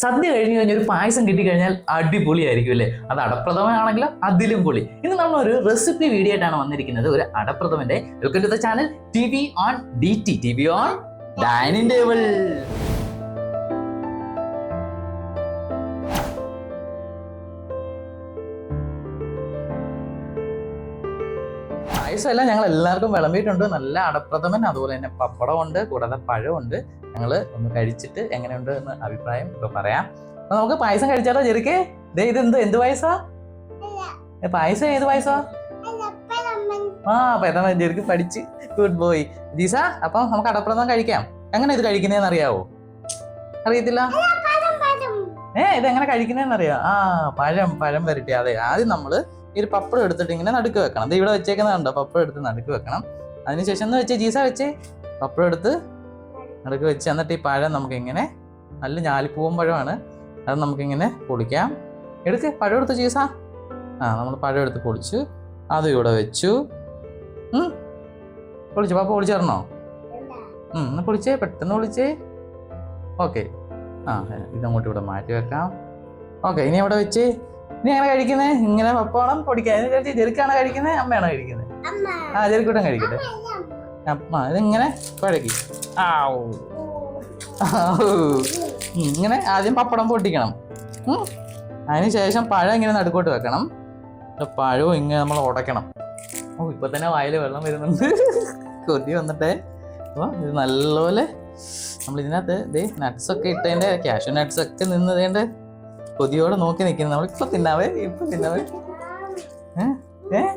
സദ്യ കഴിഞ്ഞ് കഴിഞ്ഞാൽ ഒരു പായസം കിട്ടിക്കഴിഞ്ഞാൽ അടിപൊളിയായിരിക്കും അല്ലേ? അത് അടപ്രഥമനാണെങ്കിലും അതിലും പൊളി. ഇന്ന് നമ്മളൊരു റെസിപ്പി വീഡിയോ ആയിട്ടാണ് വന്നിരിക്കുന്നത്. ഒരു അടപ്രഥമന്റെ. Welcome to the channel TV on DT, TV on dining table. പായസമല്ല, ഞങ്ങൾ എല്ലാവർക്കും വിളമ്പിയിട്ടുണ്ട്. നല്ല അടപ്രഥമൻ, അതുപോലെ തന്നെ പപ്പടമുണ്ട്, കൂടാതെ പഴമുണ്ട്. ഞങ്ങൾ ഒന്ന് കഴിച്ചിട്ട് എങ്ങനെയുണ്ട് എന്ന് അഭിപ്രായം ഇപ്പൊ പറയാം. അപ്പൊ നമുക്ക് പായസം കഴിച്ചാലോ ചെറുക്കേ? എന്ത് പായസാ? പായസം ഏത് പായസാ? പെട്ടെന്ന് ചെറുക്ക് പഠിച്ച്. Good boy ജീസ. അപ്പൊ നമുക്ക് അടപ്രഥമൻ കഴിക്കാം. എങ്ങനെ ഇത് കഴിക്കുന്നതെന്ന് അറിയാവോ? അറിയത്തില്ല? ഇതെങ്ങനെ കഴിക്കുന്നതെന്ന് അറിയാം. പഴം വരട്ടെ. അതെ, ആദ്യം നമ്മള് ഈ ഒരു പപ്പടം എടുത്തിട്ട് ഇങ്ങനെ നടുക്ക് വെക്കണം. അത് ഇവിടെ വെച്ചേക്കുന്നതുണ്ടോ? പപ്പടം എടുത്ത് നടുക്ക് വെക്കണം. അതിനുശേഷം എന്ന് വെച്ചേ ജീസ വെച്ചേ, പപ്പടം എടുത്ത് നടുക്ക് വെച്ച്, എന്നിട്ട് ഈ പഴം നമുക്കിങ്ങനെ, നല്ല ഞാലിപ്പൂവൻ പഴമാണ്, അത് നമുക്കിങ്ങനെ പൊളിക്കാം. എടുക്ക് പഴം എടുത്ത് ജീസ. നമ്മൾ പഴം എടുത്ത് പൊളിച്ചു, അതും ഇവിടെ വെച്ചു. പൊളിച്ചു പാപ്പ, പൊളിച്ചേർന്നോ? എന്നാ പൊളിച്ചേ, പെട്ടെന്ന് പൊളിച്ചേ. ഓക്കെ, ഇതങ്ങോട്ട് ഇവിടെ മാറ്റി വെക്കാം. ഓക്കെ, ഇനി അവിടെ വെച്ച്. ഇനി എങ്ങനെ കഴിക്കുന്നത്? ഇങ്ങനെ പപ്പടം പൊടിക്കാൻ ചെറുക്കാണ് കഴിക്കുന്നത്, അമ്മയാണോ കഴിക്കുന്നത്? ചെറുക്കൂട്ടം കഴിക്കട്ടെ. ഇതിങ്ങനെ കുഴക്കി. ഇങ്ങനെ ആദ്യം പപ്പടം പൊട്ടിക്കണം. അതിന് ശേഷം പഴം ഇങ്ങനെ നടുക്കോട്ട് വെക്കണം. പഴവും ഇങ്ങനെ നമ്മൾ ഉടയ്ക്കണം. ഇപ്പൊ തന്നെ വായിൽ വെള്ളം വരുന്നുണ്ട്, കൊതി വന്നിട്ടേ. അപ്പോൾ ഇത് നല്ലപോലെ നമ്മൾ ഇതിനകത്ത് നട്ട്സൊക്കെ ഇട്ടതിൻ്റെ, കാഷ്യൂ നട്ട്സ് ഒക്കെ നിന്നതിൻ്റെ കൊതിയോടെ നോക്കി നിൽക്കുന്നത്. നമ്മൾ ഇപ്പൊ തിന്നാവേ.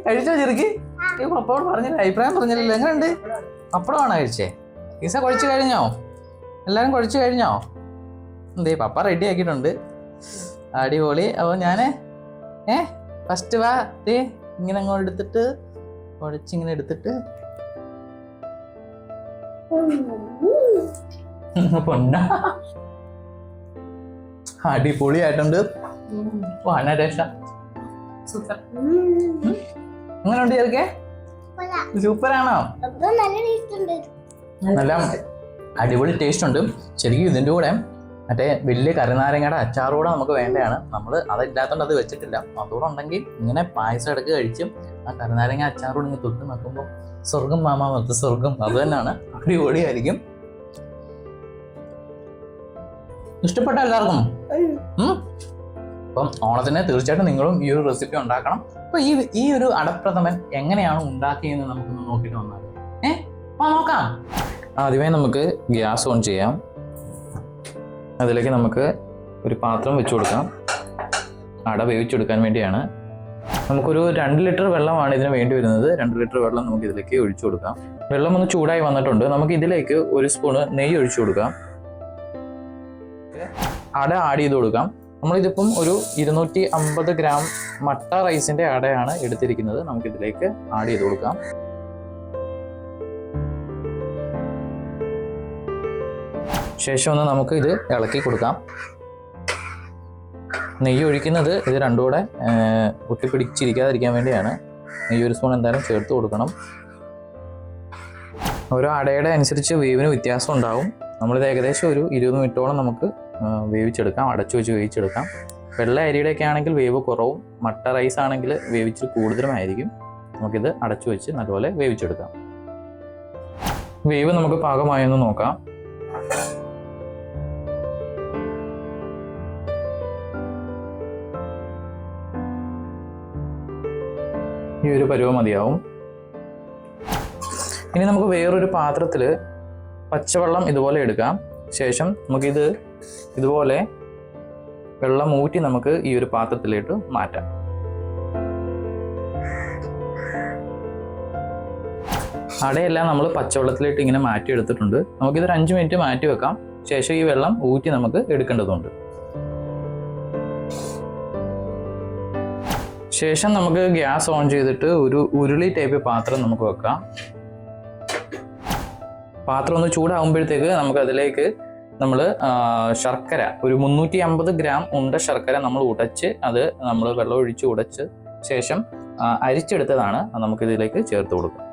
കഴിച്ചോ ചെറുക്കി? ഈ പപ്പടം പറഞ്ഞില്ല, അഭിപ്രായം പറഞ്ഞില്ലല്ലോ. എങ്ങനെയുണ്ട്? പപ്പടമാണോ കഴിച്ചേ? ഈസ കുഴച്ച് കഴിഞ്ഞോ? എല്ലാരും കുഴച്ച് കഴിഞ്ഞോ? പപ്പ റെഡി ആക്കിയിട്ടുണ്ട്. അടിപൊളി. അപ്പോൾ ഞാന് ഫസ്റ്റ് വാ, ഇങ്ങനെ അങ്ങോട്ട് എടുത്തിട്ട് കുഴച്ചിങ്ങനെ എടുത്തിട്ട് അടിപൊളിയായിട്ടുണ്ട്. എങ്ങനെയുണ്ട് ചേർക്കേ? സൂപ്പറാണോ? നല്ല അടിപൊളി ടേസ്റ്റ് ഉണ്ട്. ശരിക്കും ഇതിൻ്റെ കൂടെ മറ്റേ വലിയ കറിനാരങ്ങയുടെ അച്ചാറുകൂടെ നമുക്ക് വേണ്ടതാണ്. നമ്മൾ അതില്ലാത്തതുകൊണ്ട് അത് വെച്ചിട്ടില്ല. അതുകൂടെ ഉണ്ടെങ്കിൽ ഇങ്ങനെ പായസം ഇടയ്ക്ക് കഴിച്ചും ആ കറിനാരങ്ങ അച്ചാറോട് ഇങ്ങനെ തൊട്ട് നോക്കുമ്പോൾ സ്വർഗം മാമാ മൊത്തം സ്വർഗം. അത് തന്നെയാണ്, അടിപൊളിയായിരിക്കും. ഇഷ്ടപ്പെട്ട എല്ലാവർക്കും? അപ്പം ഓണത്തിന് തീർച്ചയായിട്ടും നിങ്ങളും ഈ ഒരു റെസിപ്പി ഉണ്ടാക്കണം. അപ്പൊ ഈ ഒരു അടപ്രഥമൻ എങ്ങനെയാണ് ഉണ്ടാക്കിയെന്ന് നമുക്കൊന്ന് നോക്കിയിട്ട് വന്നാൽ നോക്കാം. ആദ്യമേ നമുക്ക് ഗ്യാസ് ഓൺ ചെയ്യാം. അതിലേക്ക് നമുക്ക് ഒരു പാത്രം വെച്ച് കൊടുക്കാം. അട വേവിച്ചെടുക്കാൻ വേണ്ടിയാണ്. നമുക്കൊരു 2 ലിറ്റർ വെള്ളമാണ് ഇതിന് വേണ്ടി വരുന്നത്. 2 ലിറ്റർ വെള്ളം നമുക്ക് ഇതിലേക്ക് ഒഴിച്ചു കൊടുക്കാം. വെള്ളം ഒന്ന് ചൂടായി വന്നിട്ടുണ്ട്. നമുക്ക് ഇതിലേക്ക് 1 സ്പൂണ് നെയ്യ് ഒഴിച്ചു കൊടുക്കാം. അട ആഡ് ചെയ്ത് കൊടുക്കാം. നമ്മളിതിപ്പം ഒരു 250 ഗ്രാം മട്ട റൈസിന്റെ അടയാണ് എടുത്തിരിക്കുന്നത്. നമുക്കിതിലേക്ക് ആഡ് ചെയ്ത് കൊടുക്കാം. ശേഷം ഒന്ന് നമുക്ക് ഇത് ഇളക്കി കൊടുക്കാം. നെയ്യ് ഒഴിക്കുന്നത് ഇത് രണ്ടും കൂടെ ഒട്ടിപ്പിടിച്ചിരിക്കാതിരിക്കാൻ വേണ്ടിയാണ്. നെയ്യ് 1 സ്പൂൺ എന്തായാലും ചേർത്ത് കൊടുക്കണം. ഓരോ അടയുടെ അനുസരിച്ച് വേവിന് വ്യത്യാസം ഉണ്ടാവും. നമ്മളിത് ഏകദേശം ഒരു 20 മിനിറ്റോളം നമുക്ക് വേവിച്ചെടുക്കാം, അടച്ചു വെച്ച് വേവിച്ചെടുക്കാം. വെള്ള അരിയുടെയൊക്കെ ആണെങ്കിൽ വേവ് കുറവും, മട്ട റൈസ് ആണെങ്കിൽ വേവിച്ച് കൂടുതലുമായിരിക്കും. നമുക്കിത് അടച്ചു വെച്ച് നല്ലപോലെ വേവിച്ചെടുക്കാം. വേവ് നമുക്ക് പാകമായൊന്ന് നോക്കാം. ഈ ഒരു പരുവം മതിയാവും. ഇനി നമുക്ക് വേറൊരു പാത്രത്തിൽ പച്ചവെള്ളം ഇതുപോലെ എടുക്കാം. ശേഷം നമുക്കിത് ഇതുപോലെ വെള്ളം ഊറ്റി നമുക്ക് ഈ ഒരു പാത്രത്തിലേക്ക് മാറ്റാം. അടയെല്ലാം നമ്മൾ പച്ചവെള്ളത്തിലേക്ക് ഇങ്ങനെ മാറ്റിയെടുത്തിട്ടുണ്ട്. നമുക്കിതൊരു 5 മിനിറ്റ് മാറ്റി വെക്കാം. ശേഷം ഈ വെള്ളം ഊറ്റി നമുക്ക് എടുക്കേണ്ടതുണ്ട്. ശേഷം നമുക്ക് ഗ്യാസ് ഓൺ ചെയ്തിട്ട് ഒരു ഉരുളി ടൈപ്പ് പാത്രം നമുക്ക് വെക്കാം. പാത്രം ഒന്ന് ചൂടാകുമ്പോഴത്തേക്ക് നമുക്ക് അതിലേക്ക് നമ്മൾ ശർക്കര, ഒരു 350 ഗ്രാം ഉണ്ട ശർക്കര നമ്മൾ ഉടച്ച്, അത് നമ്മൾ വെള്ളം ഒഴിച്ച് ഉടച്ച് ശേഷം അരിച്ചെടുത്തതാണ്. നമുക്കിതിലേക്ക് ചേർത്ത് കൊടുക്കാം.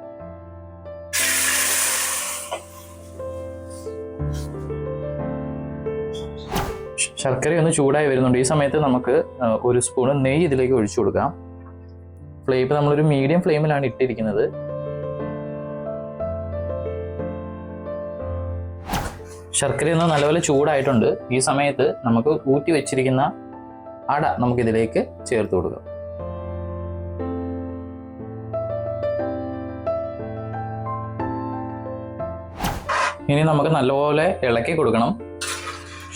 ശർക്കര ഒന്ന് ചൂടായി വരുന്നുണ്ട്. ഈ സമയത്ത് നമുക്ക് 1 സ്പൂൺ നെയ്യ് ഇതിലേക്ക് ഒഴിച്ചു കൊടുക്കാം. ഫ്ലെയിം നമ്മളൊരു മീഡിയം ഫ്ലെയിമിലാണ് ഇട്ടിരിക്കുന്നത്. ശർക്കര ഒന്ന് നല്ലപോലെ ചൂടായിട്ടുണ്ട്. ഈ സമയത്ത് നമുക്ക് ഊറ്റി വെച്ചിരിക്കുന്ന അട നമുക്കിതിലേക്ക് ചേർത്ത് കൊടുക്കാം. ഇനി നമുക്ക് നല്ലപോലെ ഇളക്കി കൊടുക്കണം.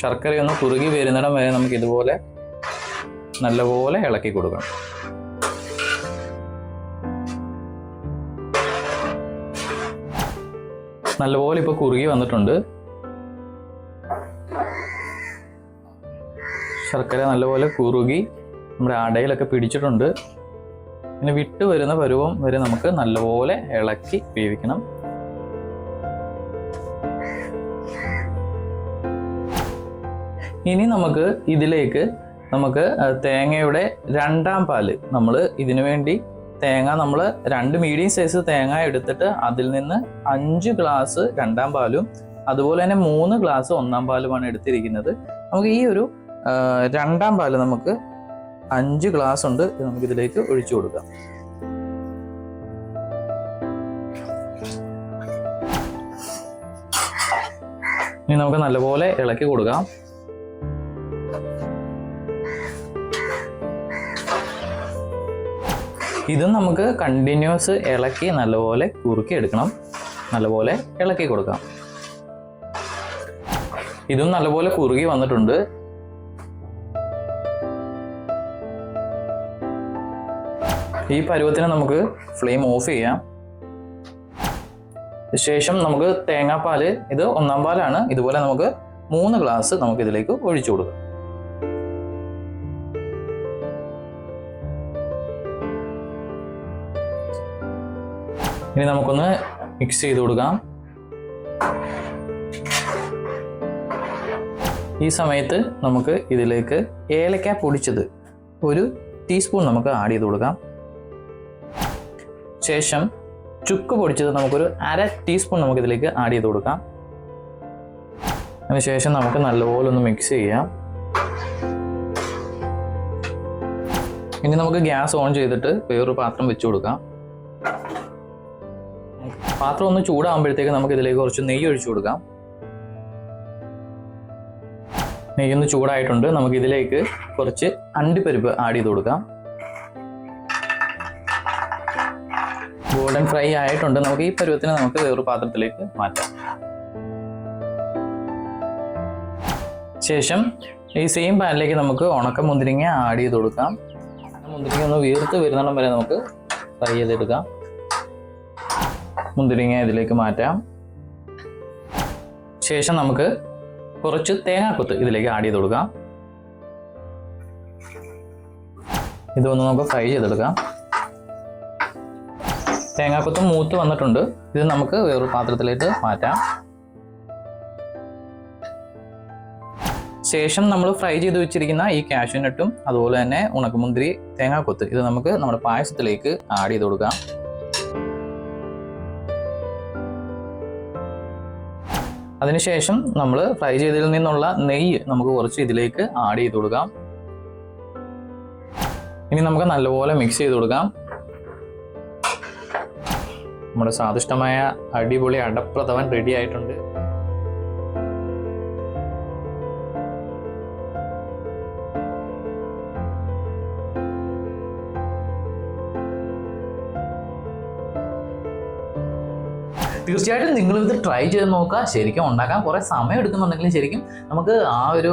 ശർക്കര ഒന്ന് കുറുകി വരുന്നിടം വരെ നമുക്ക് ഇതുപോലെ നല്ലപോലെ ഇളക്കി കൊടുക്കണം. നല്ലപോലെ ഇപ്പോൾ കുറുകി വന്നിട്ടുണ്ട്. ശർക്കര നല്ലപോലെ കുറുകി നമ്മുടെ അടയിലൊക്കെ പിടിച്ചിട്ടുണ്ട്. ഇനി വിട്ട് വരുന്ന പരുവം വരെ നമുക്ക് നല്ലപോലെ ഇളക്കി വേവിക്കണം. ഇനി നമുക്ക് ഇതിലേക്ക് തേങ്ങയുടെ 2ാം പാല് നമ്മൾ ഇതിനു വേണ്ടി നമ്മൾ 2 മീഡിയം സൈസ് തേങ്ങ എടുത്തിട്ട് അതിൽ നിന്ന് 5 ഗ്ലാസ് 2ാം പാലും അതുപോലെ തന്നെ 3 ഗ്ലാസ് 1ാം പാലുമാണ് എടുത്തിരിക്കുന്നത്. നമുക്ക് ഈ ഒരു 2ാം പാല് നമുക്ക് 5 ഗ്ലാസ് ഉണ്ട്. നമുക്ക് ഇതിലേക്ക് ഒഴിച്ചു കൊടുക്കാം. ഇനി നമുക്ക് നല്ലപോലെ ഇളക്കി കൊടുക്കാം. ഇതും നമുക്ക് കണ്ടിന്യൂസ് ഇളക്കി നല്ലപോലെ കുറുക്കി എടുക്കണം. നല്ലപോലെ ഇളക്കി കൊടുക്കാം. ഇതും നല്ലപോലെ കുറുകി വന്നിട്ടുണ്ട്. ഈ പരുവത്തിന് നമുക്ക് ഫ്ലെയിം ഓഫ് ചെയ്യാം. ശേഷം നമുക്ക് തേങ്ങാപ്പാല്, ഇത് 1ാം പാലാണ്, ഇതുപോലെ നമുക്ക് 3 ഗ്ലാസ് നമുക്ക് ഇതിലേക്ക് ഒഴിച്ചു കൊടുക്കാം. ഇനി നമുക്കൊന്ന് മിക്സ് ചെയ്ത് കൊടുക്കാം. ഈ സമയത്ത് നമുക്ക് ഇതിലേക്ക് ഏലക്ക പൊടിച്ചത് 1 ടീസ്പൂൺ നമുക്ക് ആഡ് ചെയ്ത് കൊടുക്കാം. ശേഷം ചുക്ക് പൊടിച്ചത് നമുക്കൊരു 1/2 ടീസ്പൂൺ നമുക്ക് ഇതിലേക്ക് ആഡ് ചെയ്ത് കൊടുക്കാം. അതിനുശേഷം നമുക്ക് നല്ലപോലെ ഒന്ന് മിക്സ് ചെയ്യാം. ഇനി നമുക്ക് ഗ്യാസ് ഓൺ ചെയ്തിട്ട് വേറൊരു പാത്രം വെച്ച് കൊടുക്കാം. പാത്രം ഒന്ന് ചൂടാകുമ്പോഴത്തേക്ക് നമുക്ക് ഇതിലേക്ക് കുറച്ച് നെയ്യ് ഒഴിച്ചു കൊടുക്കാം. നെയ്യൊന്ന് ചൂടായിട്ടുണ്ട്. നമുക്ക് ഇതിലേക്ക് കുറച്ച് അണ്ടിപ്പരിപ്പ് ആഡ് ചെയ്ത് കൊടുക്കാം. ഗോൾഡൻ ഫ്രൈ ആയിട്ടുണ്ട്. നമുക്ക് ഈ പരുവത്തിന് നമുക്ക് വേറൊരു പാത്രത്തിലേക്ക് മാറ്റാം. ശേഷം ഈ സെയിം പാനിലേക്ക് നമുക്ക് ഉണക്കമുന്തിരിങ്ങ ആഡ് ചെയ്ത് കൊടുക്കാം. മുന്തിരിങ്ങ ഒന്ന് വീർത്ത് വരുന്നിടം വരെ നമുക്ക് ഫ്രൈ ചെയ്തെടുക്കാം. മുന്തിരിങ്ങ ഇതിലേക്ക് മാറ്റാം. ശേഷം നമുക്ക് കുറച്ച് തേങ്ങാക്കൊത്ത് ഇതിലേക്ക് ആഡ് ചെയ്ത് കൊടുക്കാം. ഇതൊന്ന് നമുക്ക് ഫ്രൈ ചെയ്തെടുക്കാം. തേങ്ങാക്കൊത്ത് മൂത്ത് വന്നിട്ടുണ്ട്. ഇത് നമുക്ക് വേറൊരു പാത്രത്തിലേക്ക് മാറ്റാം. ശേഷം നമ്മൾ ഫ്രൈ ചെയ്ത് വെച്ചിരിക്കുന്ന ഈ കാഷ്യൂനട്ടും അതുപോലെ തന്നെ ഉണക്കമുന്തിരി, തേങ്ങാക്കൊത്ത് ഇത് നമുക്ക് നമ്മുടെ പായസത്തിലേക്ക് ആഡ് ചെയ്ത് കൊടുക്കാം. അതിനുശേഷം നമ്മൾ ഫ്രൈ ചെയ്തതിൽ നിന്നുള്ള നെയ്യ് നമുക്ക് കുറച്ച് ഇതിലേക്ക് ആഡ് ചെയ്ത് കൊടുക്കാം. ഇനി നമുക്ക് നല്ലപോലെ മിക്സ് ചെയ്ത് കൊടുക്കാം. നമ്മുടെ സ്വാദിഷ്ടമായ അടിപൊളി അടപ്രഥമൻ റെഡി ആയിട്ടുണ്ട്. തീർച്ചയായിട്ടും നിങ്ങളിത് ട്രൈ ചെയ്ത് നോക്കുക. ശരിക്കും ഉണ്ടാക്കാൻ കുറേ സമയം എടുക്കുന്നുണ്ടെങ്കിലും ശരിക്കും നമുക്ക് ആ ഒരു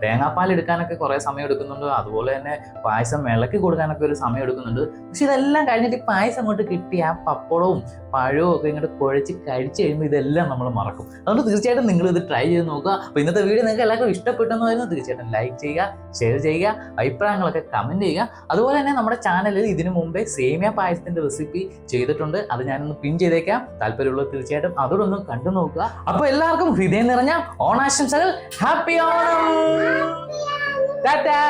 തേങ്ങാപ്പാൽ എടുക്കാനൊക്കെ കുറേ സമയം എടുക്കുന്നുണ്ട്. അതുപോലെ തന്നെ പായസം ഇളക്കി കൊടുക്കാനൊക്കെ ഒരു സമയം എടുക്കുന്നുണ്ട്. പക്ഷെ ഇതെല്ലാം കഴിഞ്ഞിട്ട് ഈ പായസം അങ്ങോട്ട് കിട്ടി ആ പപ്പടവും പഴവും ഒക്കെ ഇങ്ങോട്ട് കുഴച്ച് കഴിച്ച് കഴിയുമ്പോൾ ഇതെല്ലാം നമ്മൾ മറക്കും. അതുകൊണ്ട് തീർച്ചയായിട്ടും നിങ്ങൾ ഇത് ട്രൈ ചെയ്ത് നോക്കുക. അപ്പോൾ ഇന്നത്തെ വീഡിയോ നിങ്ങൾക്ക് എല്ലാവർക്കും ഇഷ്ടപ്പെട്ടെന്ന് വരുന്നത് തീർച്ചയായിട്ടും ലൈക്ക് ചെയ്യുക, ഷെയർ ചെയ്യുക, അഭിപ്രായങ്ങളൊക്കെ കമൻറ്റ് ചെയ്യുക. അതുപോലെ തന്നെ നമ്മുടെ ചാനലിൽ ഇതിനു മുമ്പേ സേമിയ പായസത്തിൻ്റെ റെസിപ്പി ചെയ്തിട്ടുണ്ട്. അത് ഞാനൊന്ന് പിൻ ചെയ്തേക്കാം. താല്പര്യമുള്ളത് തീർച്ചയായിട്ടും അതോടൊന്നും കണ്ടു നോക്കുക. അപ്പോൾ എല്ലാവർക്കും ഹൃദയം നിറഞ്ഞ ഓണാശംസകൾ. ഹാപ്പി ഓണം. ടാറ്റാ.